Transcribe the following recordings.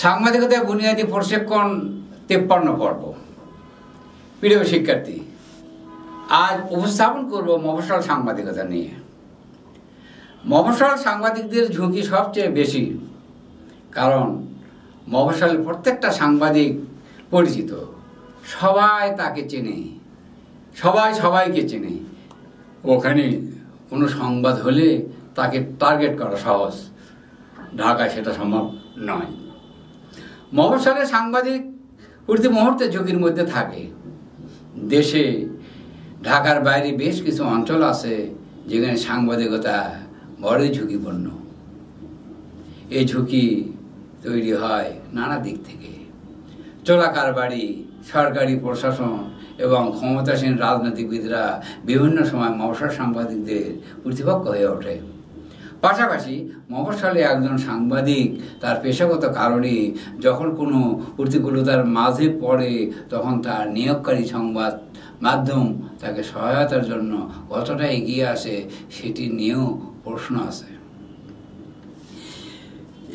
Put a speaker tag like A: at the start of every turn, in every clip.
A: সাংবাদিকতায় বুনিয়াদী প্রশিক্ষণ 53 পর্ব। প্রিয় শিক্ষার্থী, আজ উপস্থাপন করব মফস্বল সাংবাদিকতা নিয়ে। মফস্বল সাংবাদিকদের ঝুঁকি সবচেয়ে বেশি, কারণ মফস্বলের প্রত্যেকটা সাংবাদিক পরিচিত, সবাই তাকে চেনে, সবাই সবাইকে চেনে। ওখানে কোনো সংবাদ হলে তাকে টার্গেট করা সহজ, ঢাকায় সেটা সম্ভব নয়। মফস্বলের সাংবাদিক প্রতি মুহূর্তে ঝুঁকির মধ্যে থাকে। দেশে ঢাকার বাইরে বেশ কিছু অঞ্চল আছে যেখানে সাংবাদিকতা বড়ই ঝুঁকিপূর্ণ। এই ঝুঁকি তৈরি হয় নানা দিক থেকে। চোরাকারবারি, সরকারি প্রশাসন এবং ক্ষমতাসীন রাজনীতিবিদরা বিভিন্ন সময় মফস্বল সাংবাদিকদের প্রতিপক্ষ হয়ে ওঠে। পাশাপাশি মফস্বলে একজন সাংবাদিক তার পেশাগত কারণে যখন কোনো প্রতিকূলতার মাঝে পড়ে, তখন তার নিয়োগকারী সংবাদ মাধ্যম তাকে সহায়তার জন্য কতটা এগিয়ে আসে সেটি নিয়েও প্রশ্ন আছে।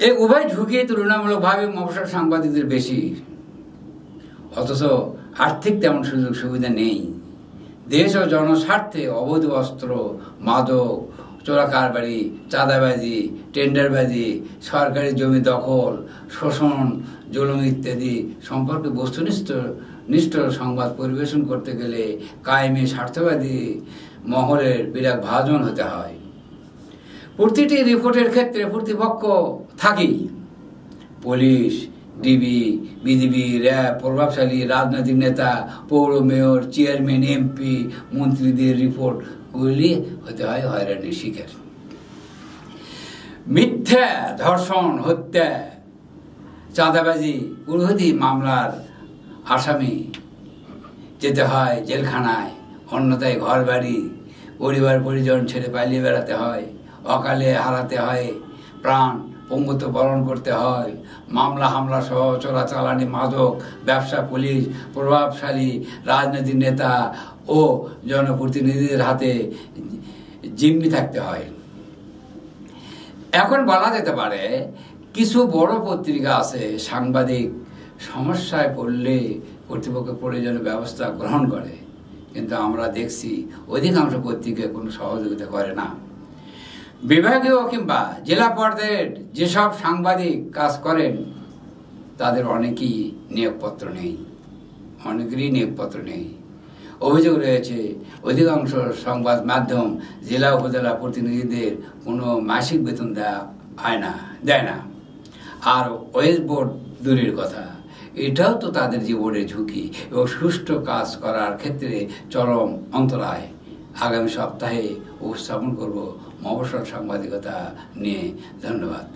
A: এই উভয় ঝুঁকি তুলনামূলকভাবে মফস্বল সাংবাদিকদের বেশি, অথচ আর্থিক তেমন সুযোগ সুবিধা নেই। দেশ ও জনস্বার্থে অবৈধ অস্ত্র, মাদক, চোরাকারবারি, চাঁদাবাজি, টেন্ডারবাজি, সরকারি জমি দখল, শোষণ, জুলুম ইত্যাদি সম্পর্কে বস্তুনিষ্ঠ সংবাদ পরিবেশন করতে গেলে কায়েমি স্বার্থবাদী মহলের বিরাট ভাজন হতে হয়। প্রতিটি রিপোর্টের ক্ষেত্রে প্রতিপক্ষ থাকেই। পুলিশ, ডিবি, বিজিবি, র্যাব, প্রভাবশালী রাজনৈতিক নেতা, পৌর মেয়র, চেয়ারম্যান, এমপি, মন্ত্রীদের রিপোর্ট করলে হতে হয় হয়রানির শিকার। মিথ্যা, ধর্ষণ, হত্যা, চাঁদাবাজি প্রভৃতি মামলার আসামি যেতে হয় জেলখানায়, অন্যথায় ঘর বাড়ি, পরিবার পরিজন ছেড়ে পালিয়ে বেড়াতে হয়, অকালে হারাতে হয় প্রাণ, পঙ্গুত্ব বরণ করতে হয়। মামলা হামলা সহ চোরাচালানি, মাদক ব্যবসা, পুলিশ, প্রভাবশালী রাজনৈতিক নেতা ও জনপ্রতিনিধিদের হাতে জিম্মি থাকতে হয়। এখন বলা যেতে পারে কিছু বড় পত্রিকা আছে সাংবাদিক সমস্যায় পড়লে কর্তৃপক্ষ প্রয়োজনীয় ব্যবস্থা গ্রহণ করে, কিন্তু আমরা দেখছি অধিকাংশ পত্রিকায় কোনো সহযোগিতা করে না। বিভাগীয় কিংবা জেলা পর্যায়ের যেসব সাংবাদিক কাজ করেন তাদের অনেকেরই নিয়োগপত্র নেই। অভিযোগ রয়েছে অধিকাংশ সংবাদ মাধ্যম জেলা উপজেলা প্রতিনিধিদের কোনো মাসিক বেতন দেয় না। আর ওয়েজ বোর্ড দূরের কথা, এটাও তো তাদের জীবনের ঝুঁকি এবং সুষ্ঠু কাজ করার ক্ষেত্রে চরম অন্তরায়। আগামী সপ্তাহে উপস্থাপন করব মফস্বল সাংবাদিকতা নিয়ে। ধন্যবাদ।